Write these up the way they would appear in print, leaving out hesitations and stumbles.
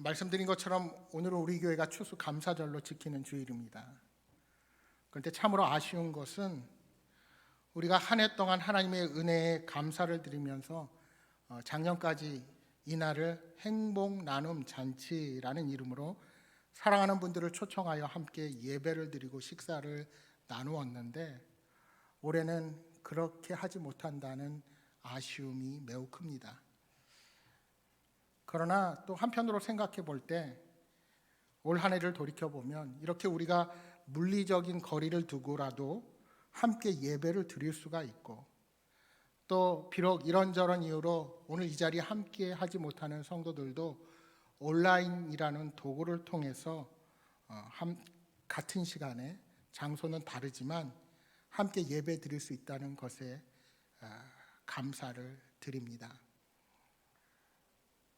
말씀드린 것처럼 오늘은 우리 교회가 추수감사절로 지키는 주일입니다. 그런데 참으로 아쉬운 것은 우리가 한 해 동안 하나님의 은혜에 감사를 드리면서 작년까지 이날을 행복 나눔 잔치라는 이름으로 사랑하는 분들을 초청하여 함께 예배를 드리고 식사를 나누었는데 올해는 그렇게 하지 못한다는 아쉬움이 매우 큽니다. 그러나 또 한편으로 생각해 볼 때 올 한 해를 돌이켜보면 이렇게 우리가 물리적인 거리를 두고라도 함께 예배를 드릴 수가 있고, 또 비록 이런저런 이유로 오늘 이 자리에 함께 하지 못하는 성도들도 온라인이라는 도구를 통해서 같은 시간에 장소는 다르지만 함께 예배 드릴 수 있다는 것에 감사를 드립니다.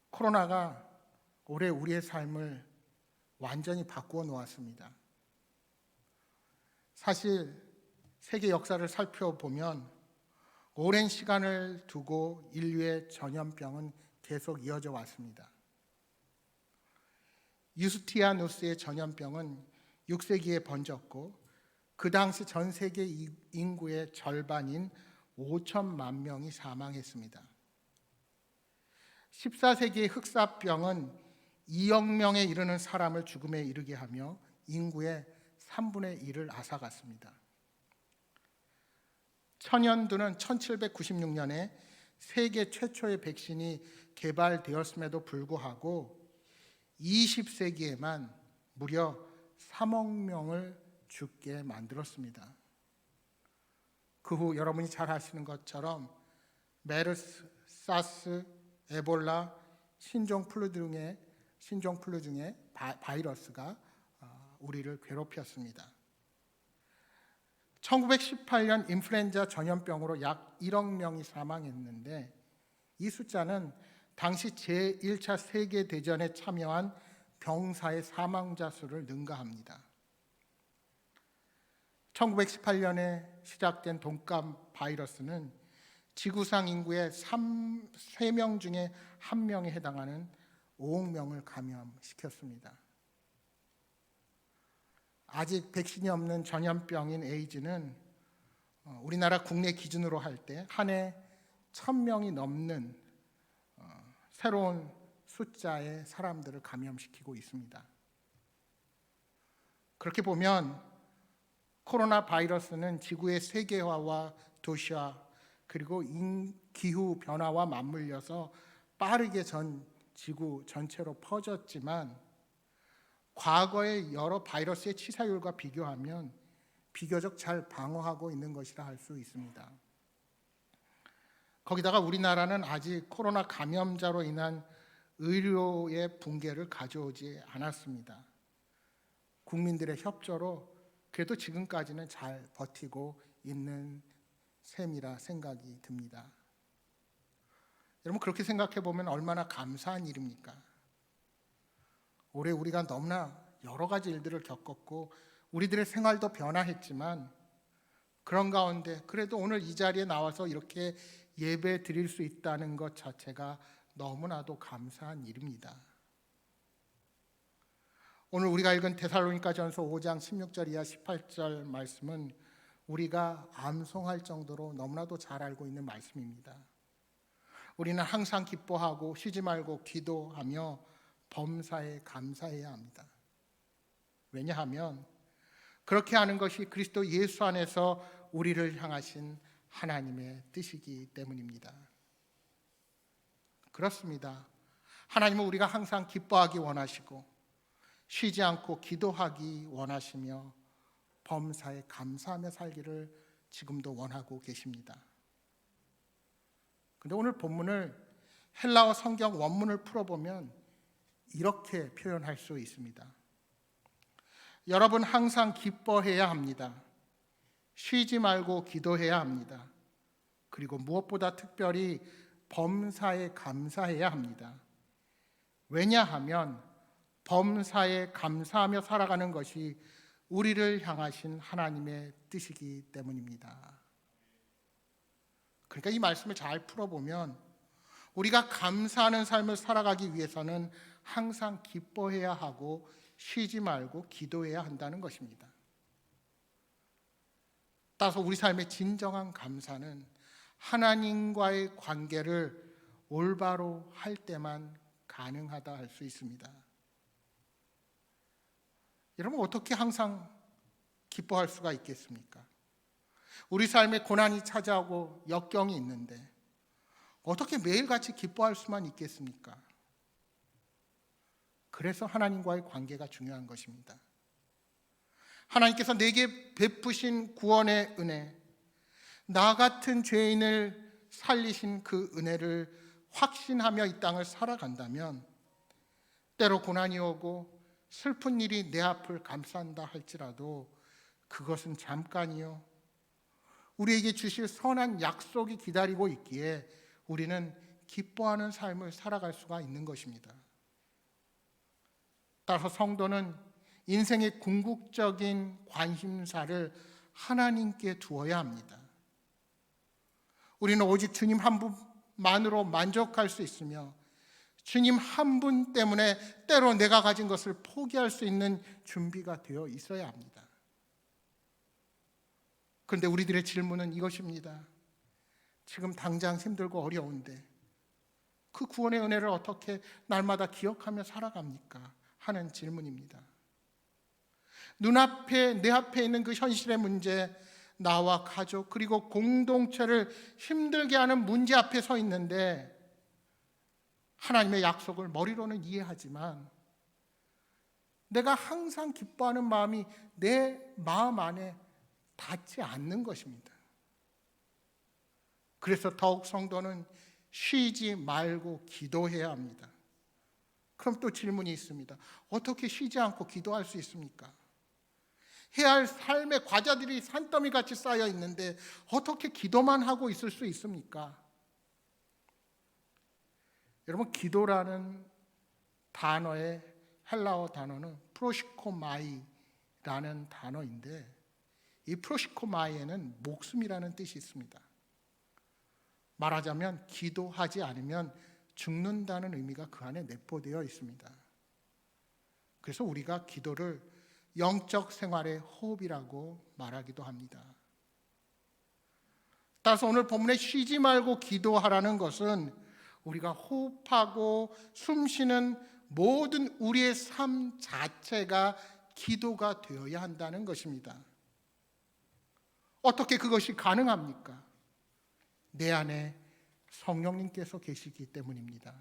코로나가 올해 우리의 삶을 완전히 바꾸어 놓았습니다. 사실 세계 역사를 살펴보면 오랜 시간을 두고 인류의 전염병은 계속 이어져 왔습니다. 유스티아누스의 전염병은 6세기에 번졌고 그 당시 전 세계 인구의 절반인 5천만 명이 사망했습니다. 14세기의 흑사병은 2억 명에 이르는 사람을 죽음에 이르게 하며 인구의 3분의 1을 앗아갔습니다. 천연두는 1796년에 세계 최초의 백신이 개발되었음에도 불구하고 20세기에만 무려 3억 명을 죽게 만들었습니다. 그 후 여러분이 잘 아시는 것처럼 메르스, 사스, 에볼라, 신종플루 중에 바이러스가 우리를 괴롭혔습니다. 1918년 인플루엔자 전염병으로 약 1억 명이 사망했는데 이 숫자는 당시 제1차 세계대전에 참여한 병사의 사망자 수를 능가합니다. 1918년에 시작된 독감 바이러스는 지구상 인구의 3명 중에 1명에 해당하는 5억 명을 감염시켰습니다. 아직 백신이 없는 전염병인 에이즈는 우리나라 국내 기준으로 할 때 한 해 1,000명이 넘는 새로운 숫자의 사람들을 감염시키고 있습니다. 그렇게 보면 코로나 바이러스는 지구의 세계화와 도시화 그리고 기후 변화와 맞물려서 빠르게 지구 전체로 퍼졌지만 과거의 여러 바이러스의 치사율과 비교하면 비교적 잘 방어하고 있는 것이라 할 수 있습니다. 거기다가 우리나라는 아직 코로나 감염자로 인한 의료의 붕괴를 가져오지 않았습니다. 국민들의 협조로 그래도 지금까지는 잘 버티고 있는 셈이라 생각이 듭니다. 여러분 그렇게 생각해 보면 얼마나 감사한 일입니까? 올해 우리가 너무나 여러 가지 일들을 겪었고 우리들의 생활도 변화했지만 그런 가운데 그래도 오늘 이 자리에 나와서 이렇게 예배 드릴 수 있다는 것 자체가 너무나도 감사한 일입니다. 오늘 우리가 읽은 데살로니가전서 5장 16절 이하 18절 말씀은 우리가 암송할 정도로 너무나도 잘 알고 있는 말씀입니다. 우리는 항상 기뻐하고 쉬지 말고 기도하며 범사에 감사해야 합니다. 왜냐하면 그렇게 하는 것이 그리스도 예수 안에서 우리를 향하신 하나님의 뜻이기 때문입니다. 그렇습니다. 하나님은 우리가 항상 기뻐하기 원하시고 쉬지 않고 기도하기 원하시며 범사에 감사하며 살기를 지금도 원하고 계십니다. 그런데 오늘 본문을 헬라어 성경 원문을 풀어보면 이렇게 표현할 수 있습니다. 여러분 항상 기뻐해야 합니다. 쉬지 말고 기도해야 합니다. 그리고 무엇보다 특별히 범사에 감사해야 합니다. 왜냐하면 범사에 감사하며 살아가는 것이 우리를 향하신 하나님의 뜻이기 때문입니다. 그러니까 이 말씀을 잘 풀어보면 우리가 감사하는 삶을 살아가기 위해서는 항상 기뻐해야 하고 쉬지 말고 기도해야 한다는 것입니다. 따라서 우리 삶의 진정한 감사는 하나님과의 관계를 올바로 할 때만 가능하다 할 수 있습니다. 여러분, 어떻게 항상 기뻐할 수가 있겠습니까? 우리 삶에 고난이 찾아오고 역경이 있는데 어떻게 매일같이 기뻐할 수만 있겠습니까? 그래서 하나님과의 관계가 중요한 것입니다. 하나님께서 내게 베푸신 구원의 은혜, 나 같은 죄인을 살리신 그 은혜를 확신하며 이 땅을 살아간다면 때로 고난이 오고 슬픈 일이 내 앞을 감싼다 할지라도 그것은 잠깐이요, 우리에게 주실 선한 약속이 기다리고 있기에 우리는 기뻐하는 삶을 살아갈 수가 있는 것입니다. 따라서 성도는 인생의 궁극적인 관심사를 하나님께 두어야 합니다. 우리는 오직 주님 한 분만으로 만족할 수 있으며 주님 한 분 때문에 때로 내가 가진 것을 포기할 수 있는 준비가 되어 있어야 합니다. 그런데 우리들의 질문은 이것입니다. 지금 당장 힘들고 어려운데 그 구원의 은혜를 어떻게 날마다 기억하며 살아갑니까? 하는 질문입니다. 눈앞에, 내 앞에 있는 그 현실의 문제, 나와 가족 그리고 공동체를 힘들게 하는 문제 앞에 서 있는데 하나님의 약속을 머리로는 이해하지만 내가 항상 기뻐하는 마음이 내 마음 안에 닿지 않는 것입니다. 그래서 더욱 성도는 쉬지 말고 기도해야 합니다. 그럼 또 질문이 있습니다. 어떻게 쉬지 않고 기도할 수 있습니까? 해야 할 삶의 과제들이 산더미같이 쌓여 있는데 어떻게 기도만 하고 있을 수 있습니까? 여러분, 기도라는 단어의 헬라어 단어는 프로시코마이라는 단어인데 이 프로시코마이에는 목숨이라는 뜻이 있습니다. 말하자면 기도하지 않으면 죽는다는 의미가 그 안에 내포되어 있습니다. 그래서 우리가 기도를 영적 생활의 호흡이라고 말하기도 합니다. 따라서 오늘 본문에 쉬지 말고 기도하라는 것은 우리가 호흡하고 숨쉬는 모든 우리의 삶 자체가 기도가 되어야 한다는 것입니다. 어떻게 그것이 가능합니까? 내 안에 성령님께서 계시기 때문입니다.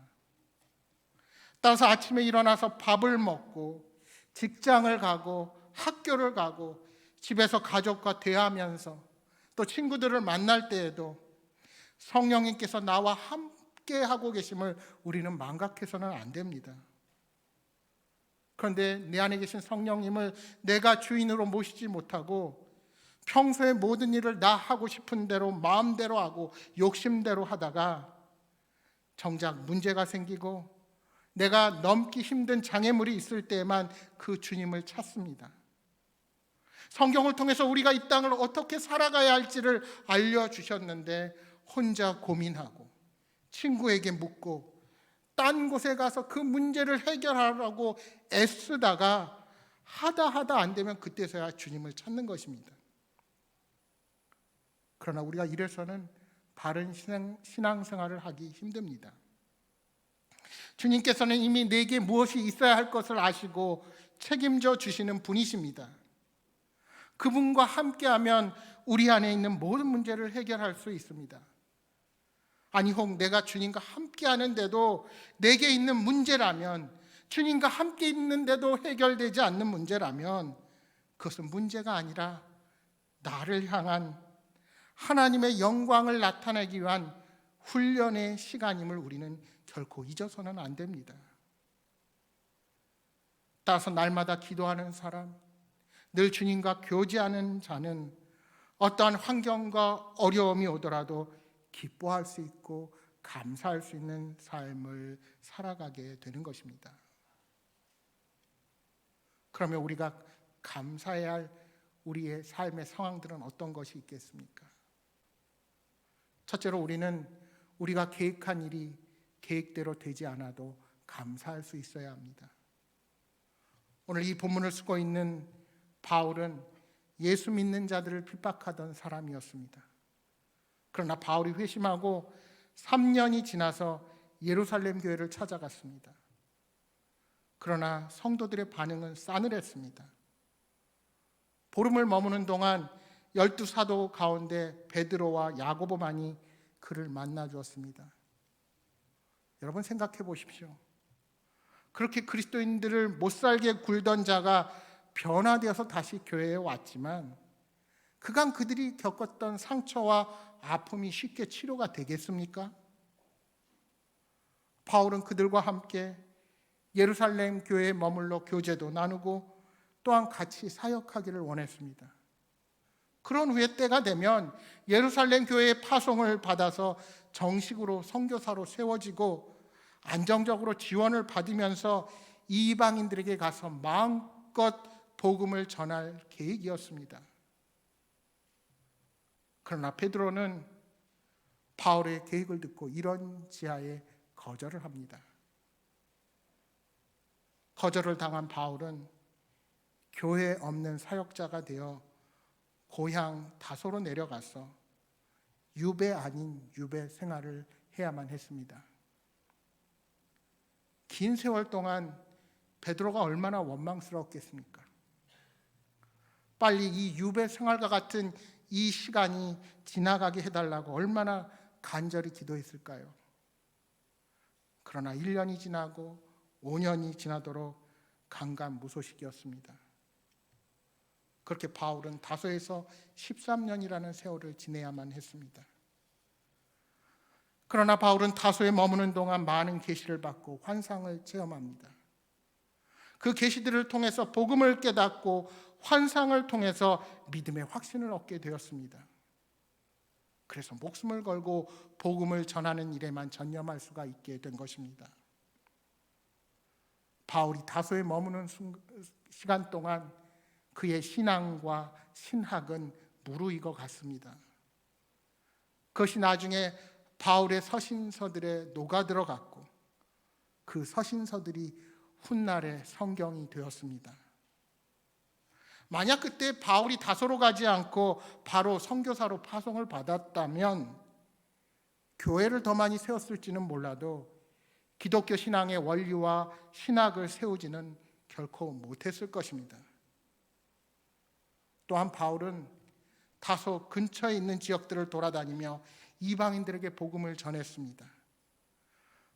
따라서 아침에 일어나서 밥을 먹고 직장을 가고 학교를 가고 집에서 가족과 대화하면서 또 친구들을 만날 때에도 성령님께서 나와 함께 하고 계심을 우리는 망각해서는 안 됩니다. 그런데 내 안에 계신 성령님을 내가 주인으로 모시지 못하고 평소에 모든 일을 나 하고 싶은 대로 마음대로 하고 욕심대로 하다가 정작 문제가 생기고 내가 넘기 힘든 장애물이 있을 때에만 그 주님을 찾습니다. 성경을 통해서 우리가 이 땅을 어떻게 살아가야 할지를 알려주셨는데 혼자 고민하고 친구에게 묻고 딴 곳에 가서 그 문제를 해결하려고 애쓰다가 하다 안 되면 그때서야 주님을 찾는 것입니다. 그러나 우리가 이래서는 바른 신앙생활을 하기 힘듭니다. 주님께서는 이미 내게 무엇이 있어야 할 것을 아시고 책임져 주시는 분이십니다. 그분과 함께하면 우리 안에 있는 모든 문제를 해결할 수 있습니다. 아니 혹 내가 주님과 함께하는데도 내게 있는 문제라면, 주님과 함께 있는데도 해결되지 않는 문제라면 그것은 문제가 아니라 나를 향한 하나님의 영광을 나타내기 위한 훈련의 시간임을 우리는 결코 잊어서는 안 됩니다. 따라서 날마다 기도하는 사람, 늘 주님과 교제하는 자는 어떠한 환경과 어려움이 오더라도 기뻐할 수 있고 감사할 수 있는 삶을 살아가게 되는 것입니다. 그러면 우리가 감사해야 할 우리의 삶의 상황들은 어떤 것이 있겠습니까? 첫째로 우리는 우리가 계획한 일이 계획대로 되지 않아도 감사할 수 있어야 합니다. 오늘 이 본문을 쓰고 있는 바울은 예수 믿는 자들을 핍박하던 사람이었습니다. 그러나 바울이 회심하고 3년이 지나서 예루살렘 교회를 찾아갔습니다. 그러나 성도들의 반응은 싸늘했습니다. 보름을 머무는 동안 12사도 가운데 베드로와 야고보만이 그를 만나 주었습니다. 여러분 생각해 보십시오. 그렇게 그리스도인들을 못살게 굴던 자가 변화되어서 다시 교회에 왔지만 그간 그들이 겪었던 상처와 아픔이 쉽게 치료가 되겠습니까? 바울은 그들과 함께 예루살렘 교회에 머물러 교제도 나누고 또한 같이 사역하기를 원했습니다. 그런 후에 때가 되면 예루살렘 교회의 파송을 받아서 정식으로 선교사로 세워지고 안정적으로 지원을 받으면서 이방인들에게 가서 마음껏 복음을 전할 계획이었습니다. 그러나 베드로는 바울의 계획을 듣고 이런 지하에 거절을 합니다. 거절을 당한 바울은 교회 없는 사역자가 되어 고향 다소로 내려가서 유배 아닌 유배 생활을 해야만 했습니다. 긴 세월 동안 베드로가 얼마나 원망스러웠겠습니까? 빨리 이 유배 생활과 같은 이 시간이 지나가게 해달라고 얼마나 간절히 기도했을까요? 그러나 1년이 지나고 5년이 지나도록 강간무소식이었습니다. 그렇게 바울은 다소에서 13년이라는 세월을 지내야만 했습니다. 그러나 바울은 다소에 머무는 동안 많은 계시를 받고 환상을 체험합니다. 그 계시들을 통해서 복음을 깨닫고 환상을 통해서 믿음의 확신을 얻게 되었습니다. 그래서 목숨을 걸고 복음을 전하는 일에만 전념할 수가 있게 된 것입니다. 바울이 다소에 머무는 시간 동안 그의 신앙과 신학은 무르익어 갔습니다. 그것이 나중에 바울의 서신서들에 녹아들어갔고 그 서신서들이 훗날의 성경이 되었습니다. 만약 그때 바울이 다소로 가지 않고 바로 선교사로 파송을 받았다면 교회를 더 많이 세웠을지는 몰라도 기독교 신앙의 원리와 신학을 세우지는 결코 못했을 것입니다. 또한 바울은 다소 근처에 있는 지역들을 돌아다니며 이방인들에게 복음을 전했습니다.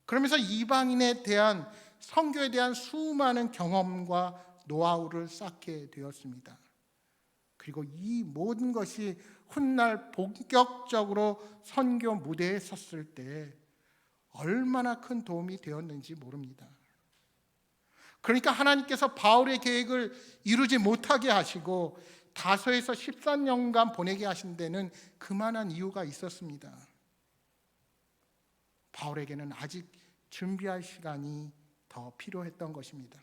그러면서 이방인에 대한 선교에 대한 수많은 경험과 노하우를 쌓게 되었습니다. 그리고 이 모든 것이 훗날 본격적으로 선교 무대에 섰을 때 얼마나 큰 도움이 되었는지 모릅니다. 그러니까 하나님께서 바울의 계획을 이루지 못하게 하시고 다소에서 13년간 보내게 하신 데는 그만한 이유가 있었습니다. 바울에게는 아직 준비할 시간이 더 필요했던 것입니다.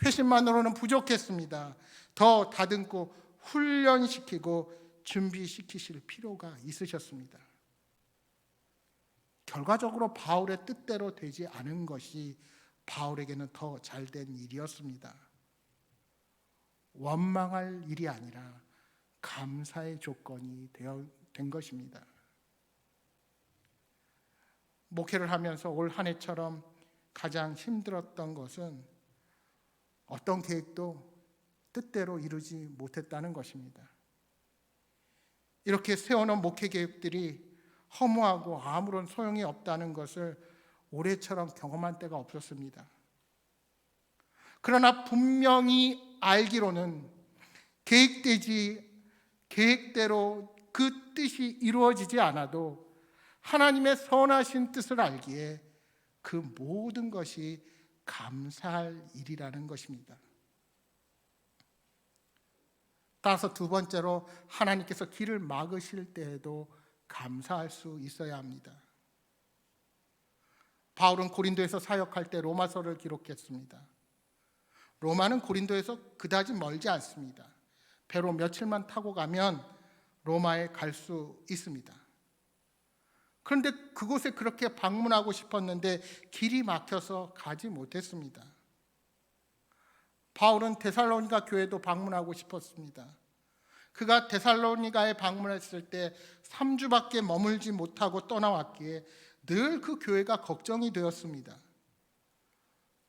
회심만으로는 부족했습니다. 더 다듬고 훈련시키고 준비시키실 필요가 있으셨습니다. 결과적으로 바울의 뜻대로 되지 않은 것이 바울에게는 더 잘된 일이었습니다. 원망할 일이 아니라 감사의 조건이 된 것입니다. 목회를 하면서 올 한 해처럼 가장 힘들었던 것은 어떤 계획도 뜻대로 이루지 못했다는 것입니다. 이렇게 세워놓은 목회 계획들이 허무하고 아무런 소용이 없다는 것을 올해처럼 경험한 때가 없었습니다. 그러나 분명히 알기로는 계획대로 그 뜻이 이루어지지 않아도 하나님의 선하신 뜻을 알기에 그 모든 것이 감사할 일이라는 것입니다. 따라서 두 번째로 하나님께서 길을 막으실 때에도 감사할 수 있어야 합니다. 바울은 고린도에서 사역할 때 로마서를 기록했습니다. 로마는 고린도에서 그다지 멀지 않습니다. 배로 며칠만 타고 가면 로마에 갈 수 있습니다. 그런데 그곳에 그렇게 방문하고 싶었는데 길이 막혀서 가지 못했습니다. 바울은 데살로니가 교회도 방문하고 싶었습니다. 그가 데살로니가에 방문했을 때 3주밖에 머물지 못하고 떠나왔기에 늘 그 교회가 걱정이 되었습니다.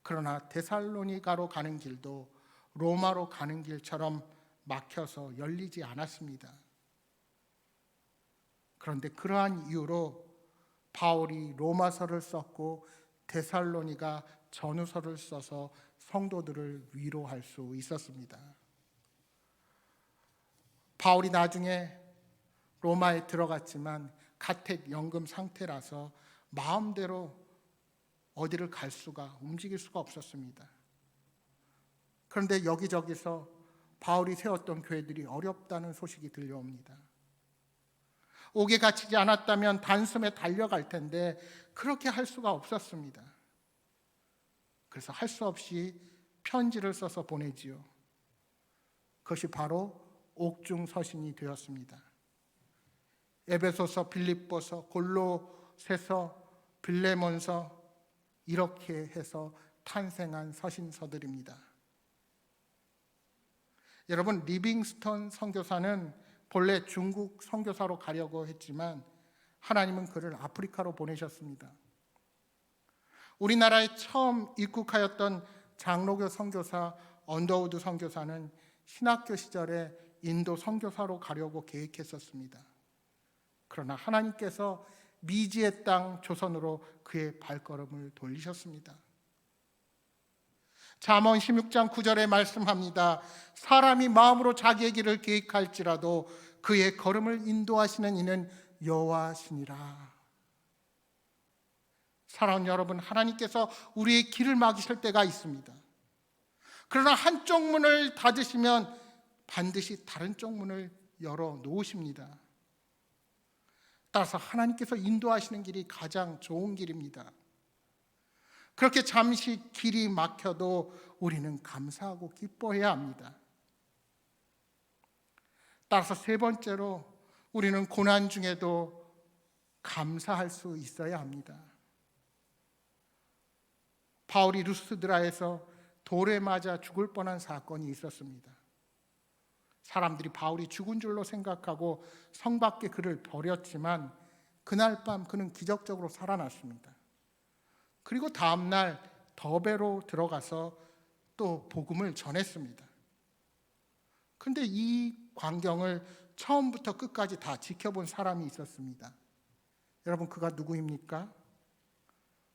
그러나 데살로니가로 가는 길도 로마로 가는 길처럼 막혀서 열리지 않았습니다. 그런데 그러한 이유로 바울이 로마서를 썼고 데살로니가 전후서를 써서 성도들을 위로할 수 있었습니다. 바울이 나중에 로마에 들어갔지만 가택연금 상태라서 마음대로 어디를 갈 수가, 움직일 수가 없었습니다. 그런데 여기저기서 바울이 세웠던 교회들이 어렵다는 소식이 들려옵니다. 옥에 갇히지 않았다면 단숨에 달려갈 텐데 그렇게 할 수가 없었습니다. 그래서 할 수 없이 편지를 써서 보내지요. 그것이 바로 옥중 서신이 되었습니다. 에베소서, 빌립보서, 골로새서, 빌레몬서 이렇게 해서 탄생한 서신서들입니다. 여러분, 리빙스턴 선교사는 본래 중국 선교사로 가려고 했지만 하나님은 그를 아프리카로 보내셨습니다. 우리나라에 처음 입국하였던 장로교 선교사 언더우드 선교사는 신학교 시절에 인도 선교사로 가려고 계획했었습니다. 그러나 하나님께서 미지의 땅 조선으로 그의 발걸음을 돌리셨습니다. 잠언 16장 9절에 말씀합니다. 사람이 마음으로 자기의 길을 계획할지라도 그의 걸음을 인도하시는 이는 여호와시니라. 사랑하는 여러분, 하나님께서 우리의 길을 막으실 때가 있습니다. 그러나 한쪽 문을 닫으시면 반드시 다른 쪽 문을 열어 놓으십니다. 따라서 하나님께서 인도하시는 길이 가장 좋은 길입니다. 그렇게 잠시 길이 막혀도 우리는 감사하고 기뻐해야 합니다. 따라서 세 번째로 우리는 고난 중에도 감사할 수 있어야 합니다. 바울이 루스드라에서 돌에 맞아 죽을 뻔한 사건이 있었습니다. 사람들이 바울이 죽은 줄로 생각하고 성 밖에 그를 버렸지만 그날 밤 그는 기적적으로 살아났습니다. 그리고 다음 날 더베로 들어가서 또 복음을 전했습니다. 그런데 이 광경을 처음부터 끝까지 다 지켜본 사람이 있었습니다. 여러분, 그가 누구입니까?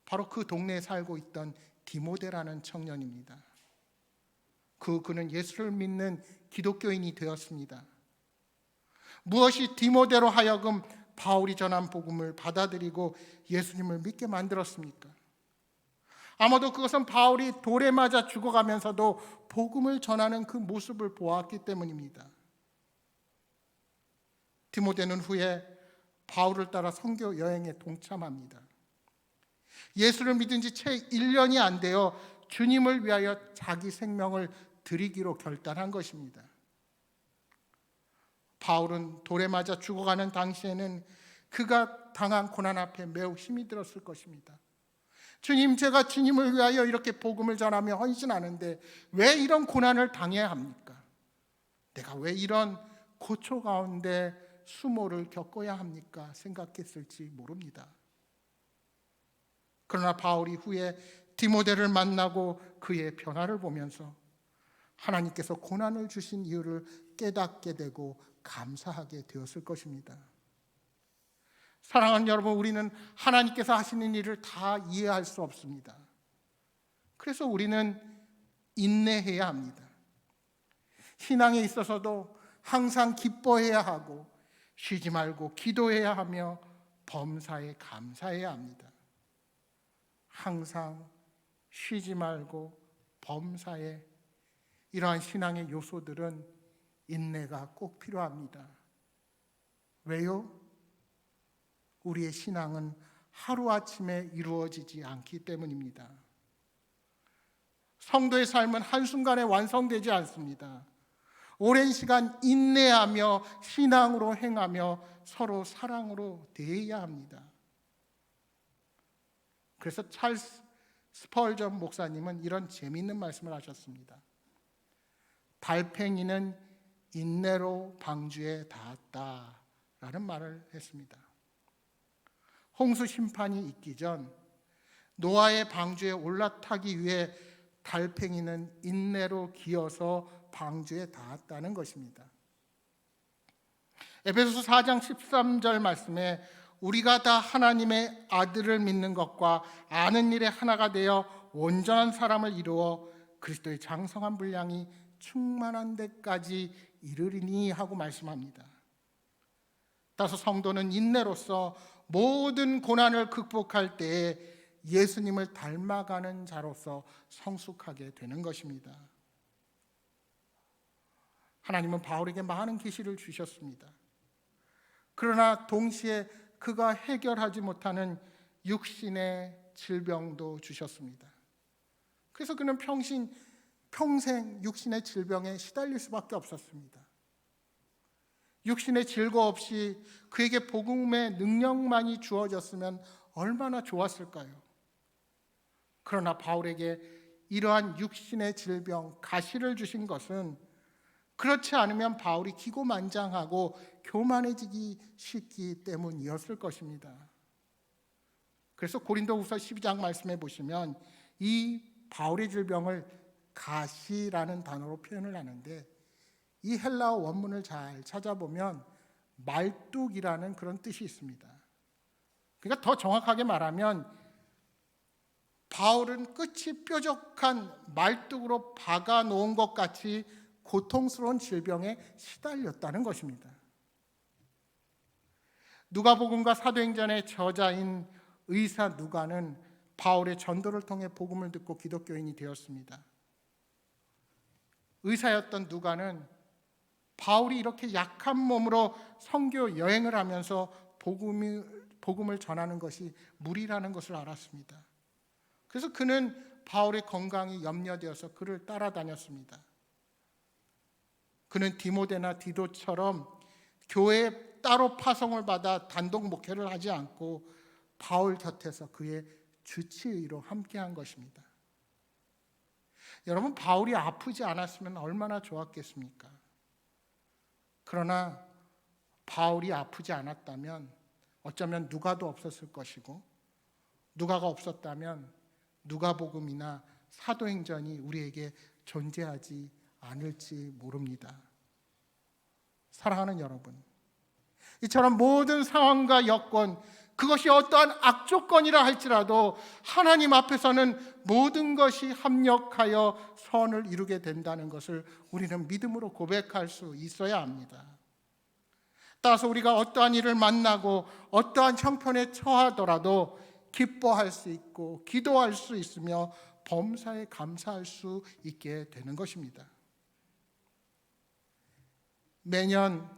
바로 그 동네에 살고 있던 디모데라는 청년입니다. 그는 예수를 믿는 기독교인이 되었습니다. 무엇이 디모데로 하여금 바울이 전한 복음을 받아들이고 예수님을 믿게 만들었습니까? 아마도 그것은 바울이 돌에 맞아 죽어가면서도 복음을 전하는 그 모습을 보았기 때문입니다. 디모데는 후에 바울을 따라 선교 여행에 동참합니다. 예수를 믿은 지 채 1년이 안 되어 주님을 위하여 자기 생명을 드리기로 결단한 것입니다. 바울은 돌에 맞아 죽어가는 당시에는 그가 당한 고난 앞에 매우 힘이 들었을 것입니다. 주님, 제가 주님을 위하여 이렇게 복음을 전하며 헌신하는데 왜 이런 고난을 당해야 합니까? 내가 왜 이런 고초 가운데 수모를 겪어야 합니까? 생각했을지 모릅니다. 그러나 바울이 후에 디모데를 만나고 그의 변화를 보면서 하나님께서 고난을 주신 이유를 깨닫게 되고 감사하게 되었을 것입니다. 사랑하는 여러분, 우리는 하나님께서 하시는 일을 다 이해할 수 없습니다. 그래서 우리는 인내해야 합니다. 신앙에 있어서도 항상 기뻐해야 하고 쉬지 말고 기도해야 하며 범사에 감사해야 합니다. 항상 쉬지 말고 범사에, 이러한 신앙의 요소들은 인내가 꼭 필요합니다. 왜요? 우리의 신앙은 하루아침에 이루어지지 않기 때문입니다. 성도의 삶은 한순간에 완성되지 않습니다. 오랜 시간 인내하며 신앙으로 행하며 서로 사랑으로 대해야 합니다. 그래서 찰스 스펄전 목사님은 이런 재미있는 말씀을 하셨습니다. 달팽이는 인내로 방주에 닿았다라는 말을 했습니다. 홍수 심판이 있기 전 노아의 방주에 올라타기 위해 달팽이는 인내로 기어서 방주에 닿았다는 것입니다. 에베소서 4장 13절 말씀에 우리가 다 하나님의 아들을 믿는 것과 아는 일에 하나가 되어 온전한 사람을 이루어 그리스도의 장성한 분량이 충만한 데까지 이르리니 하고 말씀합니다. 따라서 성도는 인내로서 모든 고난을 극복할 때에 예수님을 닮아가는 자로서 성숙하게 되는 것입니다. 하나님은 바울에게 많은 계시를 주셨습니다. 그러나 동시에 그가 해결하지 못하는 육신의 질병도 주셨습니다. 그래서 그는 평생 육신의 질병에 시달릴 수밖에 없었습니다. 육신의 질거 없이 그에게 복음의 능력만이 주어졌으면 얼마나 좋았을까요? 그러나 바울에게 이러한 육신의 질병, 가시를 주신 것은 그렇지 않으면 바울이 기고만장하고 교만해지기 쉽기 때문이었을 것입니다. 그래서 고린도후서 12장 말씀해 보시면 이 바울의 질병을 가시라는 단어로 표현을 하는데 이 헬라어 원문을 잘 찾아보면 말뚝이라는 그런 뜻이 있습니다. 그러니까 더 정확하게 말하면 바울은 끝이 뾰족한 말뚝으로 박아 놓은 것 같이 고통스러운 질병에 시달렸다는 것입니다. 누가복음과 사도행전의 저자인 의사 누가는 바울의 전도를 통해 복음을 듣고 기독교인이 되었습니다. 의사였던 누가는 바울이 이렇게 약한 몸으로 선교 여행을 하면서 복음을 전하는 것이 무리라는 것을 알았습니다. 그래서 그는 바울의 건강이 염려되어서 그를 따라다녔습니다. 그는 디모데나 디도처럼 교회에 따로 파송을 받아 단독 목회를 하지 않고 바울 곁에서 그의 주치의로 함께한 것입니다. 여러분, 바울이 아프지 않았으면 얼마나 좋았겠습니까? 그러나 바울이 아프지 않았다면 어쩌면 누가도 없었을 것이고, 누가가 없었다면 누가복음이나 사도행전이 우리에게 존재하지 않을지 모릅니다. 사랑하는 여러분, 이처럼 모든 상황과 여건, 그것이 어떠한 악조건이라 할지라도 하나님 앞에서는 모든 것이 합력하여 선을 이루게 된다는 것을 우리는 믿음으로 고백할 수 있어야 합니다. 따라서 우리가 어떠한 일을 만나고 어떠한 형편에 처하더라도 기뻐할 수 있고 기도할 수 있으며 범사에 감사할 수 있게 되는 것입니다. 매년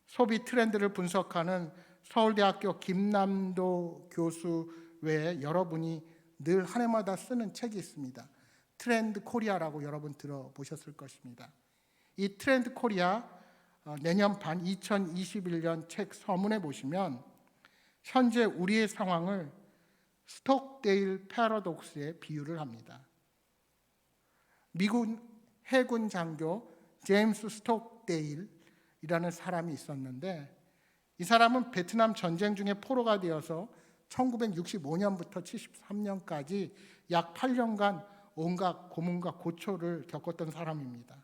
소비 트렌드를 분석하는 서울대학교 김남도 교수 외에 여러분이 늘 한 해마다 쓰는 책이 있습니다. 트렌드 코리아라고 여러분 들어보셨을 것입니다. 이 트렌드 코리아 내년 반 2021년 책 서문에 보시면 현재 우리의 상황을 스톡데일 패러독스에 비유를 합니다. 미국 해군 장교 제임스 스톡데일이라는 사람이 있었는데 이 사람은 베트남 전쟁 중에 포로가 되어서 1965년부터 73년까지 약 8년간 온갖 고문과 고초를 겪었던 사람입니다.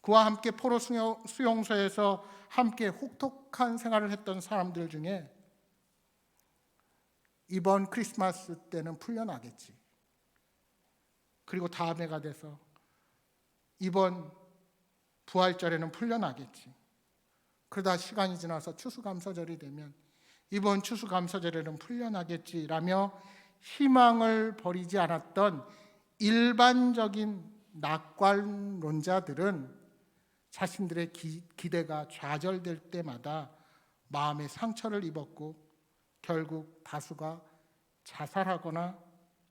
그와 함께 포로 수용소에서 함께 혹독한 생활을 했던 사람들 중에 이번 크리스마스 때는 풀려나겠지, 그리고 다음 해가 돼서 이번 부활절에는 풀려나겠지, 그러다 시간이 지나서 추수감사절이 되면 이번 추수감사절에는 풀려나겠지라며 희망을 버리지 않았던 일반적인 낙관론자들은 자신들의 기대가 좌절될 때마다 마음의 상처를 입었고 결국 다수가 자살하거나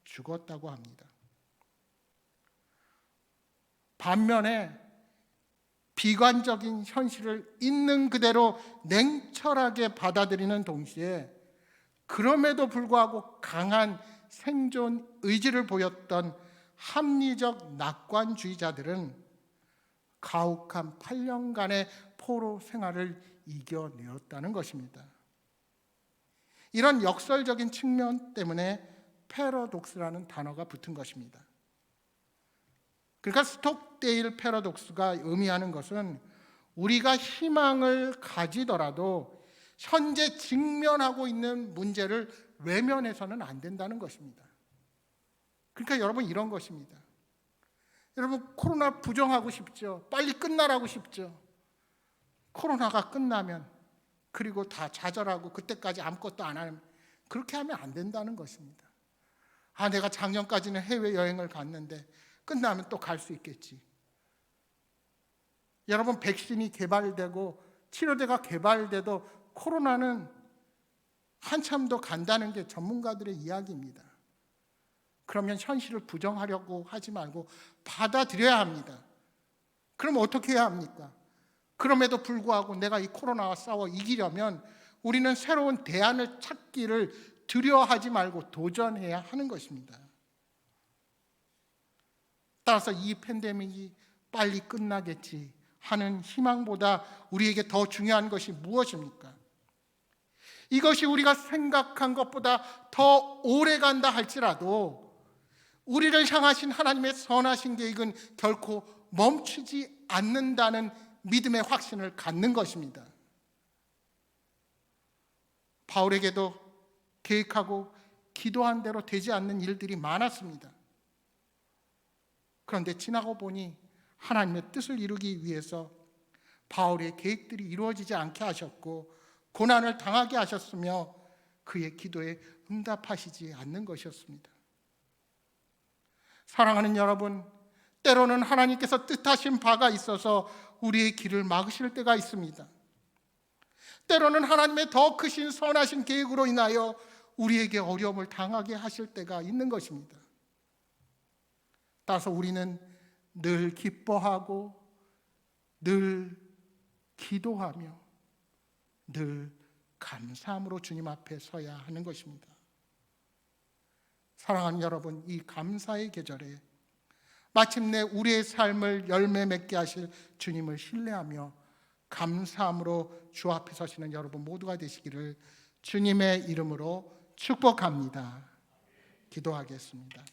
죽었다고 합니다. 반면에 비관적인 현실을 있는 그대로 냉철하게 받아들이는 동시에 그럼에도 불구하고 강한 생존 의지를 보였던 합리적 낙관주의자들은 가혹한 8년간의 포로 생활을 이겨내었다는 것입니다. 이런 역설적인 측면 때문에 패러독스라는 단어가 붙은 것입니다. 그러니까 스톡데일 패러독스가 의미하는 것은 우리가 희망을 가지더라도 현재 직면하고 있는 문제를 외면해서는 안 된다는 것입니다. 그러니까 여러분, 이런 것입니다. 여러분, 코로나 부정하고 싶죠? 빨리 끝나라고 싶죠? 코로나가 끝나면, 그리고 다 좌절하고 그때까지 아무것도 안 하면, 그렇게 하면 안 된다는 것입니다. 내가 작년까지는 해외여행을 갔는데 끝나면 또 갈 수 있겠지. 여러분, 백신이 개발되고 치료제가 개발돼도 코로나는 한참 더 간다는 게 전문가들의 이야기입니다. 그러면 현실을 부정하려고 하지 말고 받아들여야 합니다. 그럼 어떻게 해야 합니까? 그럼에도 불구하고 내가 이 코로나와 싸워 이기려면 우리는 새로운 대안을 찾기를 두려워하지 말고 도전해야 하는 것입니다. 따라서 이 팬데믹이 빨리 끝나겠지 하는 희망보다 우리에게 더 중요한 것이 무엇입니까? 이것이 우리가 생각한 것보다 더 오래 간다 할지라도 우리를 향하신 하나님의 선하신 계획은 결코 멈추지 않는다는 믿음의 확신을 갖는 것입니다. 바울에게도 계획하고 기도한 대로 되지 않는 일들이 많았습니다. 그런데 지나고 보니 하나님의 뜻을 이루기 위해서 바울의 계획들이 이루어지지 않게 하셨고 고난을 당하게 하셨으며 그의 기도에 응답하시지 않는 것이었습니다. 사랑하는 여러분, 때로는 하나님께서 뜻하신 바가 있어서 우리의 길을 막으실 때가 있습니다. 때로는 하나님의 더 크신 선하신 계획으로 인하여 우리에게 어려움을 당하게 하실 때가 있는 것입니다. 따라서 우리는 늘 기뻐하고 늘 기도하며 늘 감사함으로 주님 앞에 서야 하는 것입니다. 사랑하는 여러분, 이 감사의 계절에 마침내 우리의 삶을 열매 맺게 하실 주님을 신뢰하며 감사함으로 주 앞에 서시는 여러분 모두가 되시기를 주님의 이름으로 축복합니다. 기도하겠습니다.